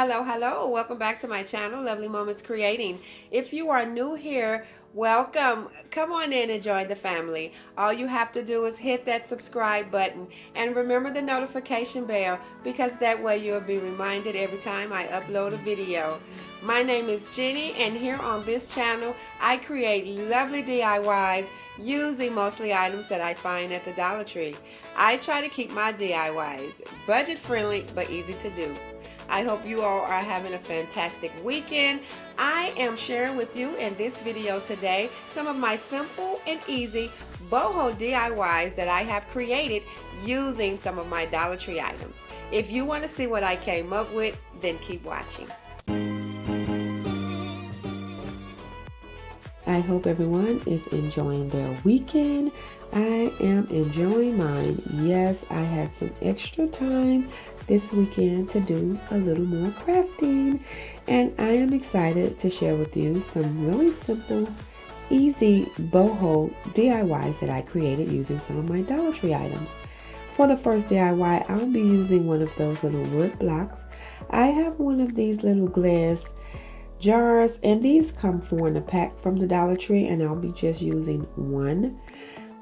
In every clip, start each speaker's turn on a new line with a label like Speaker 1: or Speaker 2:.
Speaker 1: Hello. Welcome back to my channel, Lovely Moments Creating. If you are new here, welcome. Come on in and join the family. All you have to do is hit that subscribe button and remember the notification bell because that way you'll be reminded every time I upload a video. My name is Jenny, and here on this channel, I create lovely DIYs using mostly items that I find at the Dollar Tree. I try to keep my DIYs budget friendly but easy to do. I hope you all are having a fantastic weekend. I am sharing with you in this video today some of my simple and easy boho DIYs that I have created using some of my Dollar Tree items. If you want to see what I came up with, then keep watching. I hope everyone is enjoying their weekend. I am enjoying mine. Yes, I had some extra time this weekend to do a little more crafting, and I am excited to share with you some really simple, easy boho DIYs that I created using some of my Dollar Tree items. For the first DIY, I'll be using one of those little wood blocks. I have one of these little glass jars, and these come in a pack from the Dollar Tree, and I'll be just using one.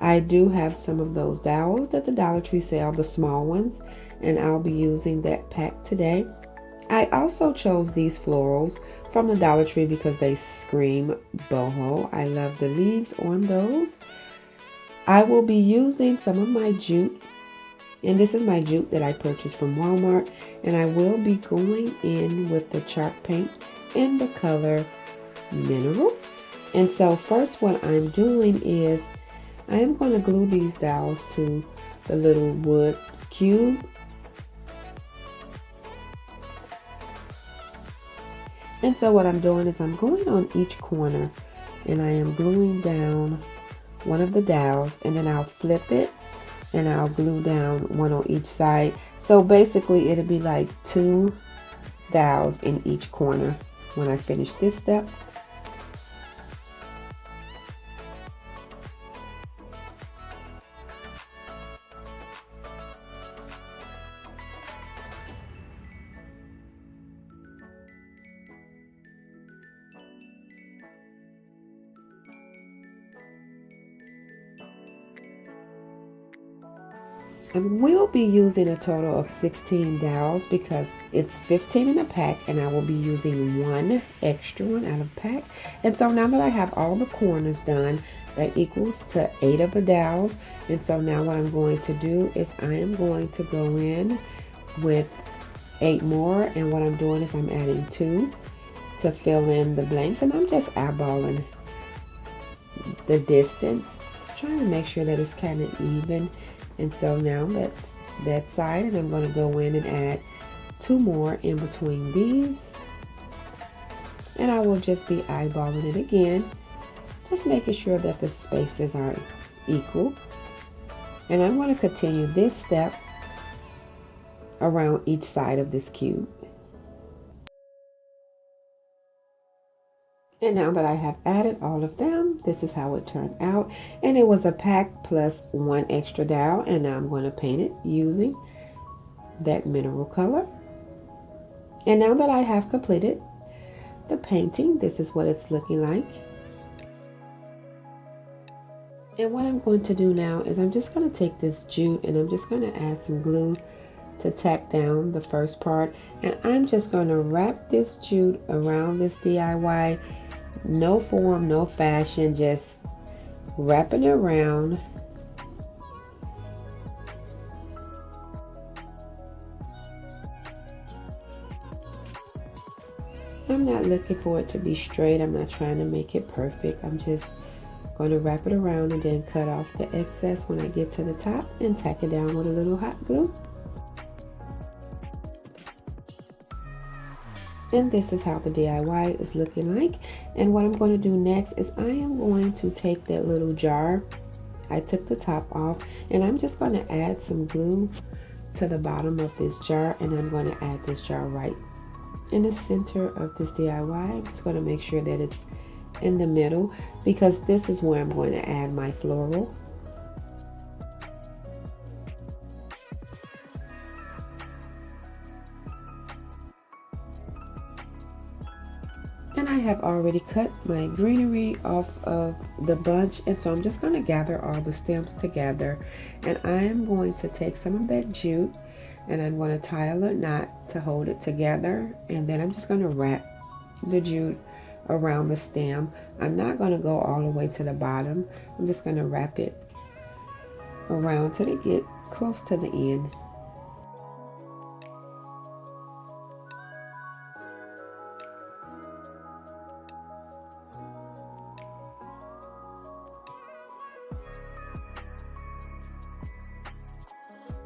Speaker 1: I do have some of those dowels that the Dollar Tree sell, the small ones, and I'll be using that pack today. I also chose these florals from the Dollar Tree because they scream boho. I love the leaves on those. I will be using some of my jute, and this is my jute that I purchased from Walmart, and I will be going in with the chalk paint in the color Mineral. And so first what I'm doing is I am going to glue these dowels to the little wood cube. And so what I'm doing is I'm going on each corner and I am gluing down one of the dowels, and then I'll flip it and I'll glue down one on each side. So basically it'll be like 2 dowels in each corner when I finish this step. And we'll be using a total of 16 dowels because it's 15 in a pack, and I will be using one extra one out of the pack. And so now that I have all the corners done, that equals to 8 of the dowels. And so now what I'm going to do is I am going to go in with 8 more, and what I'm doing is I'm adding 2 to fill in the blanks, and I'm just eyeballing the distance, trying to make sure that it's kind of even. And so now that's that side, and I'm going to go in and add 2 more in between these, and I will just be eyeballing it again, just making sure that the spaces are equal. And I'm going to continue this step around each side of this cube. And now that I have added all of them, this is how it turned out. And it was a pack plus 1 extra dowel. And now I'm going to paint it using that mineral color. And now that I have completed the painting, this is what it's looking like. And what I'm going to do now is I'm just going to take this jute and I'm just going to add some glue to tack down the first part. And I'm just going to wrap this jute around this DIY. No form, no fashion, just wrapping it around. I'm not looking for it to be straight. I'm not trying to make it perfect. I'm just going to wrap it around and then cut off the excess when I get to the top and tack it down with a little hot glue. And this is how the DIY is looking like. And what I'm going to do next is I am going to take that little jar. I took the top off, and I'm just going to add some glue to the bottom of this jar, and I'm going to add this jar right in the center of this DIY. I'm just going to make sure that it's in the middle because this is where I'm going to add my floral. And I have already cut my greenery off of the bunch, and so I'm just going to gather all the stems together, and I am going to take some of that jute and I'm going to tie a little knot to hold it together, and then I'm just going to wrap the jute around the stem. I'm not going to go all the way to the bottom. I'm just going to wrap it around till it get close to the end.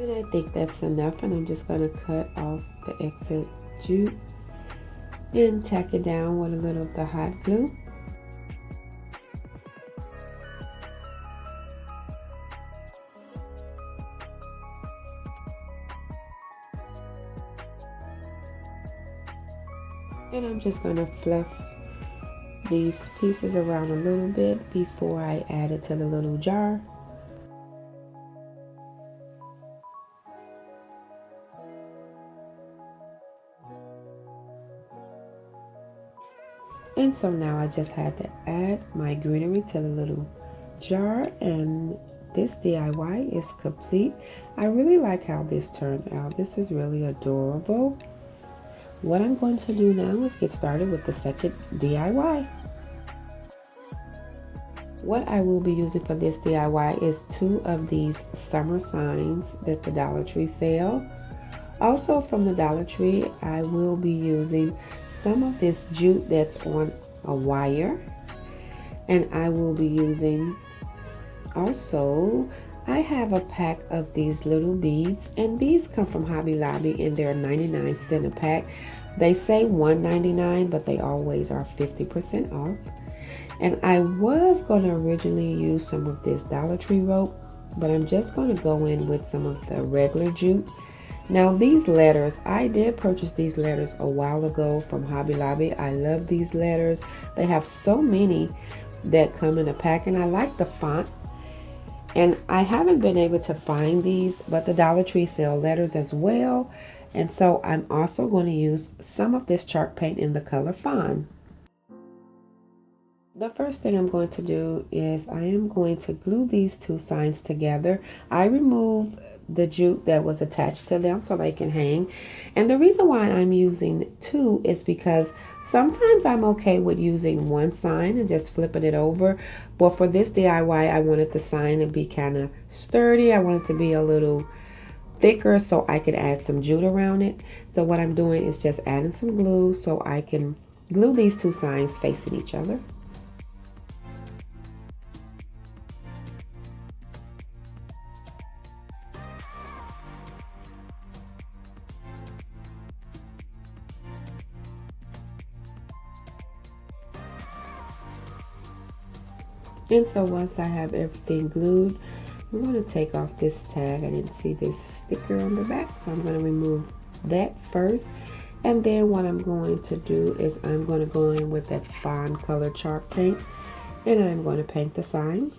Speaker 1: And I think that's enough, and I'm just going to cut off the excess jute and tack it down with a little of the hot glue. And I'm just going to fluff these pieces around a little bit before I add it to the little jar. And so now I just had to add my greenery to the little jar, and this DIY is complete. I really like how this turned out. This is really adorable. What I'm going to do now is get started with the second DIY. What I will be using for this DIY is 2 of these summer signs that the Dollar Tree sell. Also from the Dollar Tree, I will be using some of this jute that's on a wire, and I will be using also, I have a pack of these little beads, and these come from Hobby Lobby, and they're 99 cents a pack. They say $1.99, but they always are 50% off. And I was going to originally use some of this Dollar Tree rope, but I'm just going to go in with some of the regular jute. Now these letters, I did purchase these letters a while ago from Hobby Lobby. I love these letters. They have so many that come in a pack, and I like the font. And I haven't been able to find these, but the Dollar Tree sell letters as well. And so I'm also going to use some of this chalk paint in the color fawn. The first thing I'm going to do is I am going to glue these 2 signs together. I remove the jute that was attached to them so they can hang. And the reason why I'm using 2 is because sometimes I'm okay with using 1 sign and just flipping it over. But for this DIY, I wanted the sign to be kind of sturdy. I want it to be a little thicker so I could add some jute around it. So what I'm doing is just adding some glue so I can glue these 2 signs facing each other. And so once I have everything glued, I'm going to take off this tag. I didn't see this sticker on the back, so I'm going to remove that first. And then what I'm going to do is I'm going to go in with that fawn color chalk paint, and I'm going to paint the sign.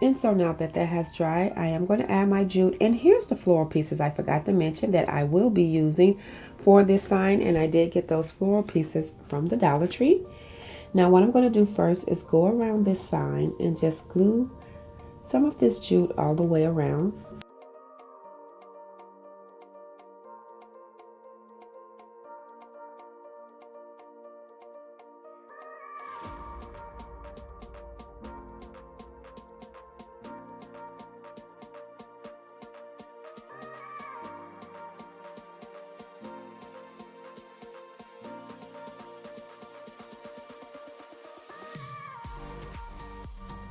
Speaker 1: And so now that that has dried, I am going to add my jute. And here's the floral pieces I forgot to mention that I will be using for this sign. And I did get those floral pieces from the Dollar Tree. Now what I'm going to do first is go around this sign and just glue some of this jute all the way around.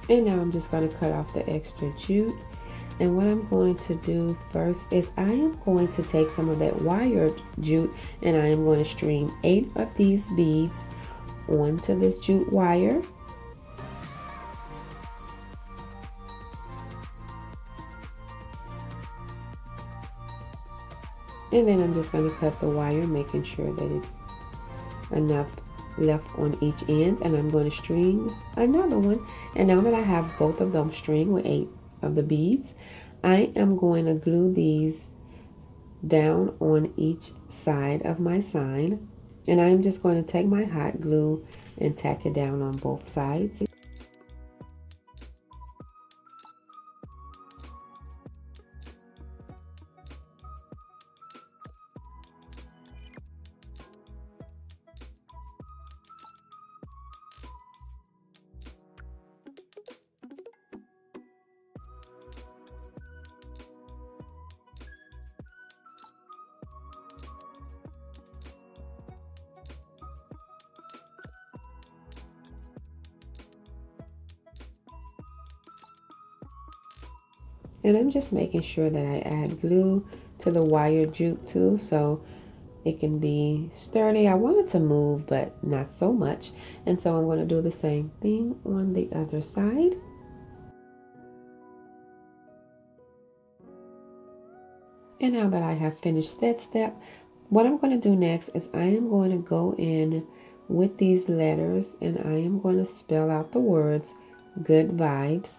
Speaker 1: And now I'm just going to cut off the extra jute. And what I'm going to do first is I am going to take some of that wired jute, and I am going to stream 8 of these beads onto this jute wire. And then I'm just going to cut the wire, making sure that it's enough left on each end, and I'm going to string another one. And now that I have both of them string with 8 of the beads, I am going to glue these down on each side of my sign, and I'm just going to take my hot glue and tack it down on both sides. And I'm just making sure that I add glue to the wire jute too, so it can be sturdy. I want it to move, but not so much. And so I'm going to do the same thing on the other side. And now that I have finished that step, what I'm going to do next is I am going to go in with these letters, and I am going to spell out the words good vibes.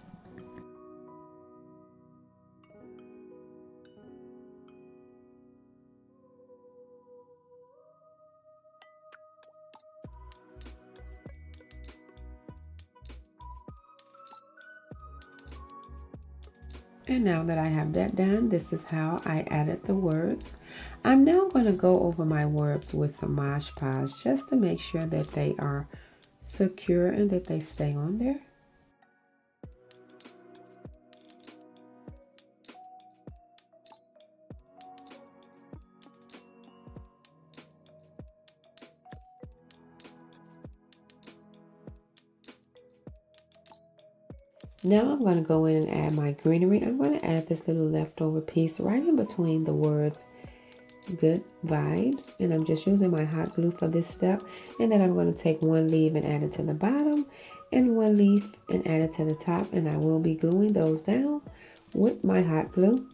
Speaker 1: And now that I have that done, this is how I added the words. I'm now going to go over my words with some Mod Podge just to make sure that they are secure and that they stay on there. Now I'm going to go in and add my greenery. I'm going to add this little leftover piece right in between the words good vibes, and I'm just using my hot glue for this step. And then I'm going to take one leaf and add it to the bottom, and one leaf and add it to the top, and I will be gluing those down with my hot glue.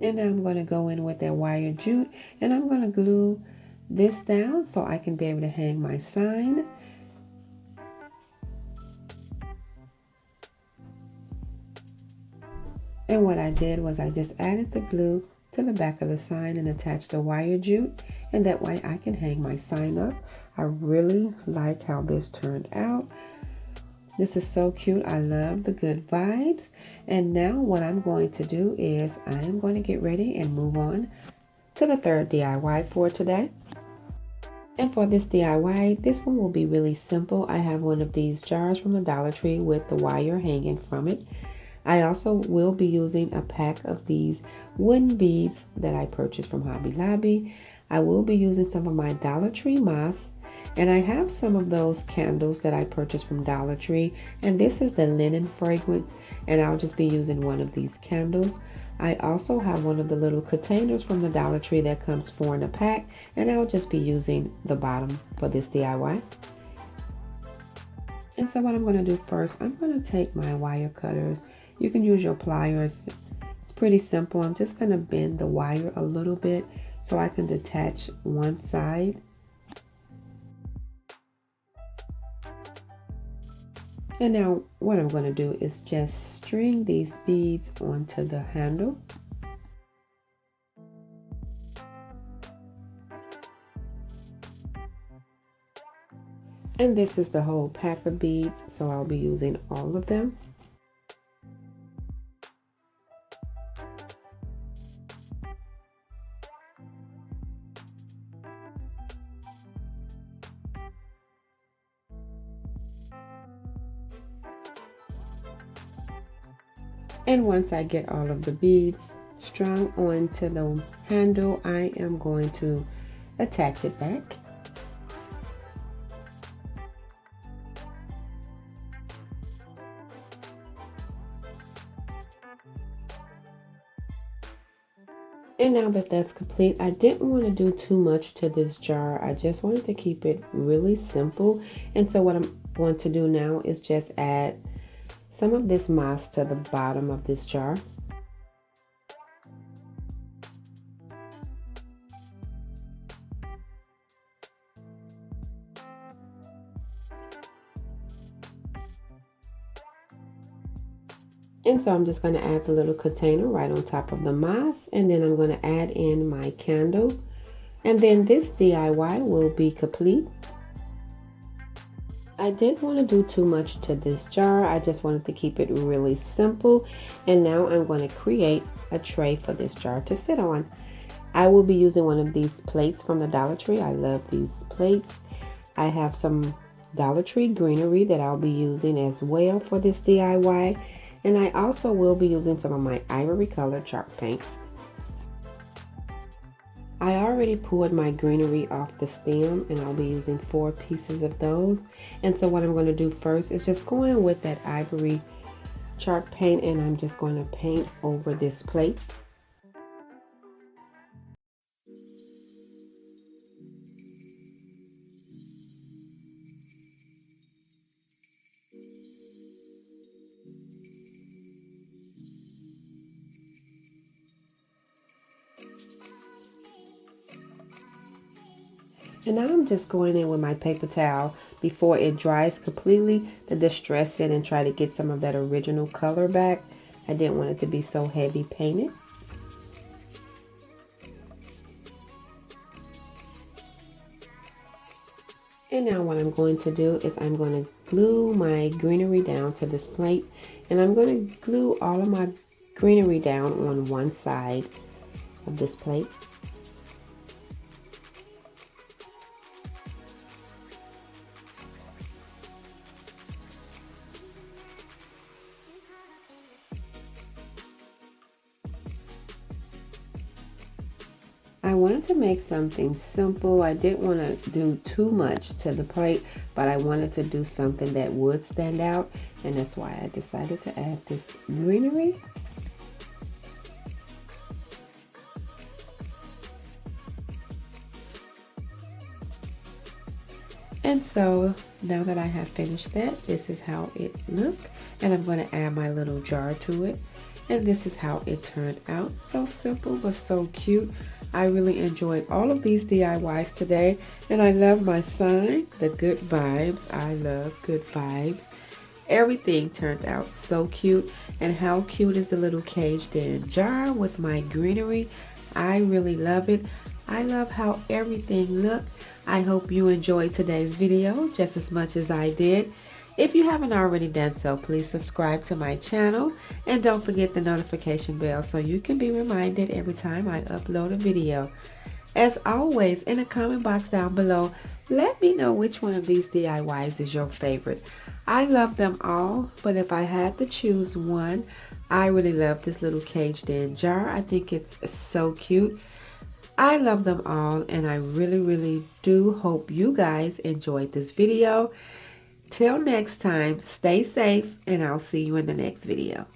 Speaker 1: And now I'm going to go in with that wire jute, and I'm going to glue this down so I can be able to hang my sign. And what I did was I just added the glue to the back of the sign and attached the wire jute, and that way I can hang my sign up. I really like how this turned out. This is so cute. I love the good vibes. And now what I'm going to do is I am going to get ready and move on to the third DIY for today. And for this DIY, this one will be really simple. I have one of these jars from the Dollar Tree with the wire hanging from it. I also will be using a pack of these wooden beads that I purchased from Hobby Lobby. I will be using some of my Dollar Tree moss, and I have some of those candles that I purchased from Dollar Tree, and this is the linen fragrance, and I'll just be using one of these candles. I also have one of the little containers from the Dollar Tree that comes 4 in a pack, and I'll just be using the bottom for this DIY. And so what I'm going to do first, I'm going to take my wire cutters. You can use your pliers. It's pretty simple. I'm just going to bend the wire a little bit so I can detach one side. And now what I'm going to do is just string these beads onto the handle. And this is the whole pack of beads, so I'll be using all of them. And once I get all of the beads strung onto the handle, I am going to attach it back. And now that that's complete, I didn't want to do too much to this jar. I just wanted to keep it really simple. And so what I'm going to do now is just add some of this moss to the bottom of this jar. And so I'm just going to add the little container right on top of the moss, and then I'm going to add in my candle, and then this DIY will be complete. I didn't want to do too much to this jar. I just wanted to keep it really simple. And now I'm going to create a tray for this jar to sit on. I will be using one of these plates from the Dollar Tree. I love these plates. I have some Dollar Tree greenery that I'll be using as well for this DIY. And I also will be using some of my ivory color chalk paint. I already pulled my greenery off the stem, and I'll be using 4 pieces of those. And so what I'm going to do first is just go in with that ivory chalk paint, and I'm just going to paint over this plate. And now I'm just going in with my paper towel before it dries completely to distress it and try to get some of that original color back. I didn't want it to be so heavy painted. And now what I'm going to do is I'm going to glue my greenery down to this plate, and I'm going to glue all of my greenery down on one side of this plate. I wanted to make something simple. I didn't want to do too much to the plate, but I wanted to do something that would stand out, and that's why I decided to add this greenery. And so now that I have finished that, this is how it looked, and I'm going to add my little jar to it. And this is how it turned out. So simple but so cute. I really enjoyed all of these DIYs today, and I love my sign, the good vibes. I love good vibes. Everything turned out so cute. And how cute is the little caged in jar with my greenery? I really love it. I love how everything looked. I hope you enjoyed today's video just as much as I did. If you haven't already done so, please subscribe to my channel, and don't forget the notification bell so you can be reminded every time I upload a video. As always, in the comment box down below, let me know which one of these DIYs is your favorite. I love them all, but if I had to choose one, I really love this little caged in jar. I think it's so cute. I love them all, and I really do hope you guys enjoyed this video. Till next time, stay safe, and I'll see you in the next video.